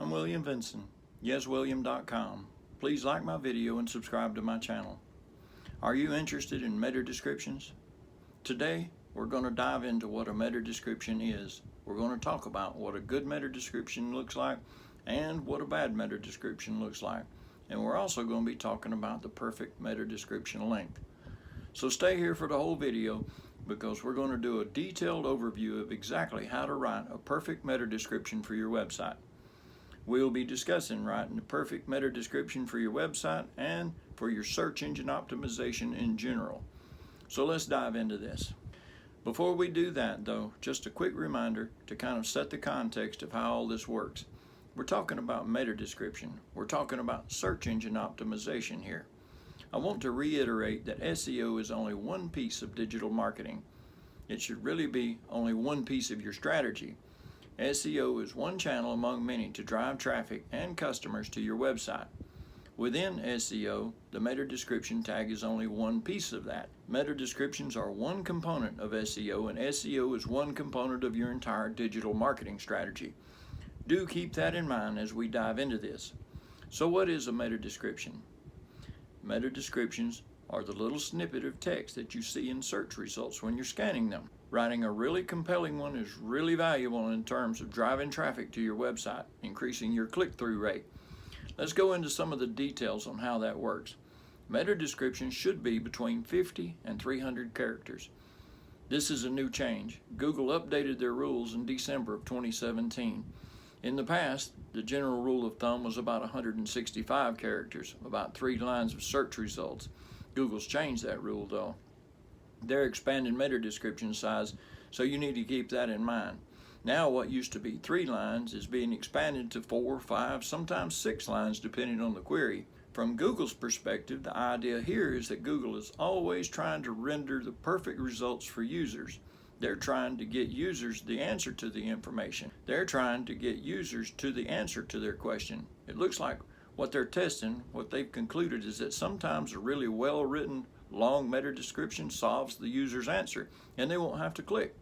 I'm William Vinson, yeswilliam.com. Please like my video and subscribe to my channel. Are you interested in meta descriptions? Today, we're going to dive into what a meta description is. We're going to talk about what a good meta description looks like and what a bad meta description looks like. And we're also going to be talking about the perfect meta description length. So stay here for the whole video because we're going to do a detailed overview of exactly how to write a perfect meta description for your website. We'll be discussing writing the perfect meta description for your website and for your search engine optimization in general. So let's dive into this. Before we do that though, just a quick reminder to kind of set the context of how all this works. We're talking about meta description. We're talking about search engine optimization here. I want to reiterate that SEO is only one piece of digital marketing. It should really be only one piece of your strategy. SEO is one channel among many to drive traffic and customers to your website. Within SEO, the meta description tag is only one piece of that. Meta descriptions are one component of SEO, and SEO is one component of your entire digital marketing strategy. Do keep that in mind as we dive into this. So what is a meta description? Meta descriptions are the little snippet of text that you see in search results when you're scanning them. Writing a really compelling one is really valuable in terms of driving traffic to your website, increasing your click-through rate. Let's go into some of the details on how that works. Meta descriptions should be between 50 and 300 characters. This is a new change. Google updated their rules in December of 2017. In the past, the general rule of thumb was about 165 characters, about 3 lines of search results. Google's changed that rule though. They're expanding meta description size, so you need to keep that in mind. Now what used to be 3 lines is being expanded to 4, 5, sometimes 6 lines depending on the query. From Google's perspective, the idea here is that Google is always trying to render the perfect results for users. They're trying to get users the answer to the information. They're trying to get users to the answer to their question. It looks like what they're testing, what they've concluded is that sometimes a really well-written, long meta description solves the user's answer, and they won't have to click.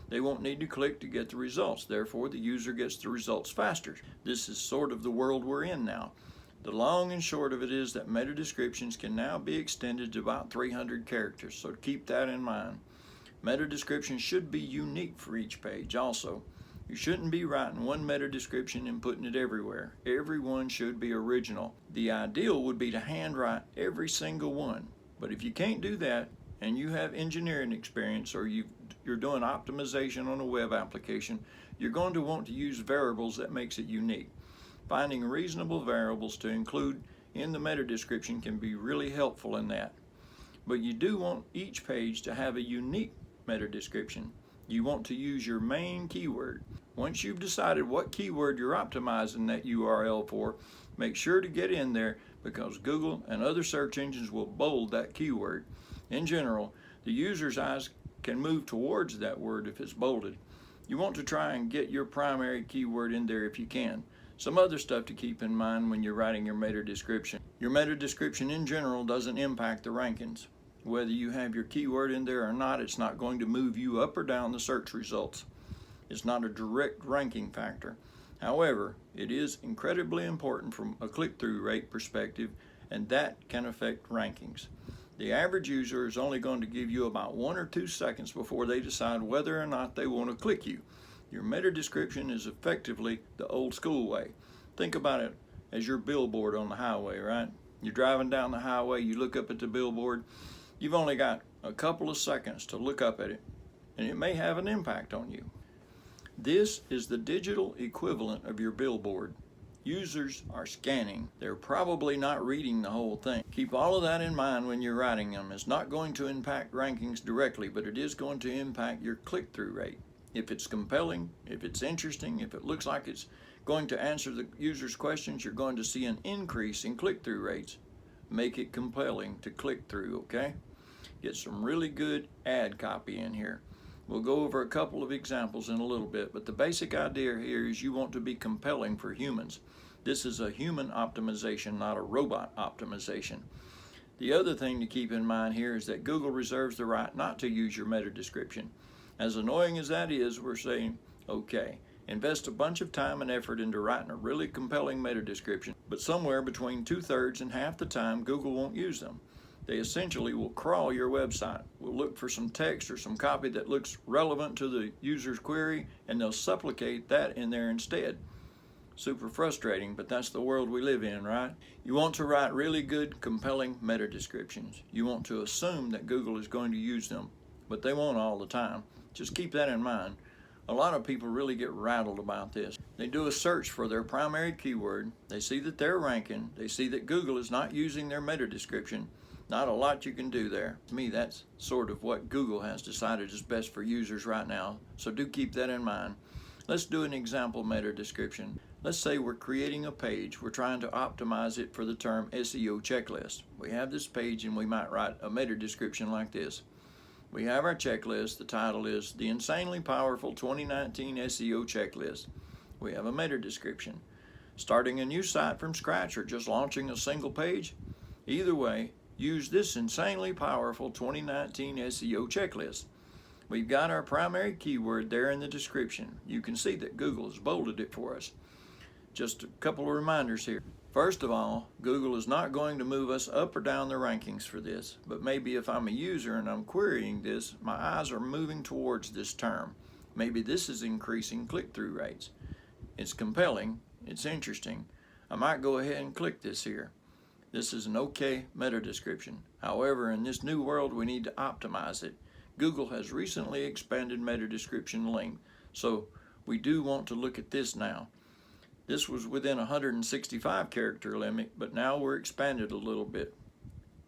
They won't need to click to get the results. Therefore, the user gets the results faster. This is sort of the world we're in now. The long and short of it is that meta descriptions can now be extended to about 300 characters, so keep that in mind. Meta descriptions should be unique for each page also. You shouldn't be writing one meta description and putting it everywhere. Every one should be original. The ideal would be to handwrite every single one. But if you can't do that, and you have engineering experience or you're doing optimization on a web application, you're going to want to use variables that makes it unique. Finding reasonable variables to include in the meta description can be really helpful in that. But you do want each page to have a unique meta description. You want to use your main keyword. Once you've decided what keyword you're optimizing that URL for, make sure to get in there because Google and other search engines will bold that keyword. In general, the user's eyes can move towards that word if it's bolded. You want to try and get your primary keyword in there if you can. Some other stuff to keep in mind when you're writing your meta description. Your meta description in general doesn't impact the rankings. Whether you have your keyword in there or not, it's not going to move you up or down the search results. It's not a direct ranking factor. However, it is incredibly important from a click-through rate perspective, and that can affect rankings. The average user is only going to give you about 1 or 2 seconds before they decide whether or not they want to click you. Your meta description is effectively the old school way. Think about it as your billboard on the highway, right? You're driving down the highway, you look up at the billboard, you've only got a couple of seconds to look up at it, and it may have an impact on you. This is the digital equivalent of your billboard. Users are scanning. They're probably not reading the whole thing. Keep all of that in mind when you're writing them. It's not going to impact rankings directly, but it is going to impact your click-through rate. If it's compelling, if it's interesting, if it looks like it's going to answer the user's questions, you're going to see an increase in click-through rates. Make it compelling to click through, okay? Get some really good ad copy in here. We'll go over a couple of examples in a little bit, but the basic idea here is you want to be compelling for humans. This is a human optimization, not a robot optimization. The other thing to keep in mind here is that Google reserves the right not to use your meta description. As annoying as that is, we're saying, okay, invest a bunch of time and effort into writing a really compelling meta description, but somewhere between 2/3 and half the time Google won't use them. They essentially will crawl your website, will look for some text or some copy that looks relevant to the user's query, and they'll supplicate that in there instead. Super frustrating, but that's the world we live in, right? You want to write really good, compelling meta descriptions. You want to assume that Google is going to use them, but they won't all the time. Just keep that in mind. A lot of people really get rattled about this. They do a search for their primary keyword, they see that they're ranking, they see that Google is not using their meta description. Not a lot you can do there. To me, that's sort of what Google has decided is best for users right now, so do keep that in mind. Let's do an example meta description. Let's say we're creating a page. We're trying to optimize it for the term SEO checklist. We have this page and we might write a meta description like this. We have our checklist. The title is The Insanely Powerful 2019 SEO Checklist. We have a meta description. Starting a new site from scratch or just launching a single page? Either way, use this insanely powerful 2019 SEO checklist. We've got our primary keyword there in the description. You can see that Google has bolded it for us. Just a couple of reminders here. First of all, Google is not going to move us up or down the rankings for this, but maybe if I'm a user and I'm querying this, my eyes are moving towards this term. Maybe this is increasing click-through rates. It's compelling, it's interesting. I might go ahead and click this here. This is an okay meta description. However, in this new world, we need to optimize it. Google has recently expanded meta description length, so we do want to look at this now. This was within 165 character limit, but now we're expanded a little bit.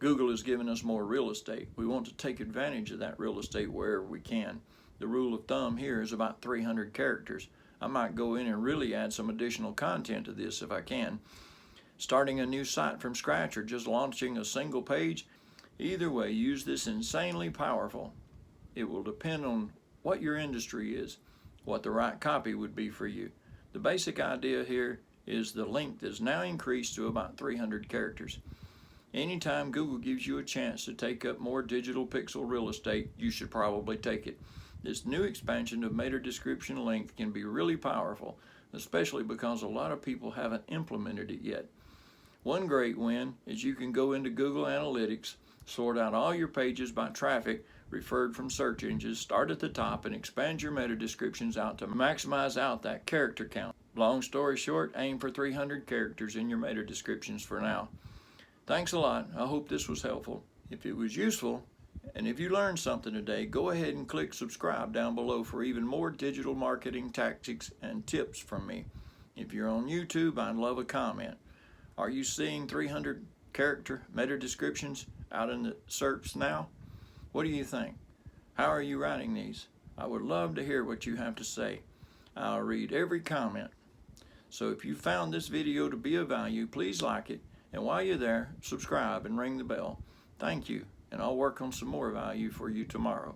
Google has given us more real estate. We want to take advantage of that real estate wherever we can. The rule of thumb here is about 300 characters. I might go in and really add some additional content to this if I can. Starting a new site from scratch or just launching a single page, either way, use this insanely powerful. It will depend on what your industry is, what the right copy would be for you. The basic idea here is the length is now increased to about 300 characters. Anytime Google gives you a chance to take up more digital pixel real estate, you should probably take it. This new expansion of meta description length can be really powerful, especially because a lot of people haven't implemented it yet. One great win is you can go into Google Analytics, sort out all your pages by traffic referred from search engines, start at the top, and expand your meta descriptions out to maximize out that character count. Long story short, aim for 300 characters in your meta descriptions for now. Thanks a lot. I hope this was helpful. If it was useful, and if you learned something today, go ahead and click subscribe down below for even more digital marketing tactics and tips from me. If you're on YouTube, I'd love a comment. Are you seeing 300 character meta descriptions out in the SERPs now? What do you think? How are you writing these? I would love to hear what you have to say. I'll read every comment. So if you found this video to be of value, please like it. And while you're there, subscribe and ring the bell. Thank you, and I'll work on some more value for you tomorrow.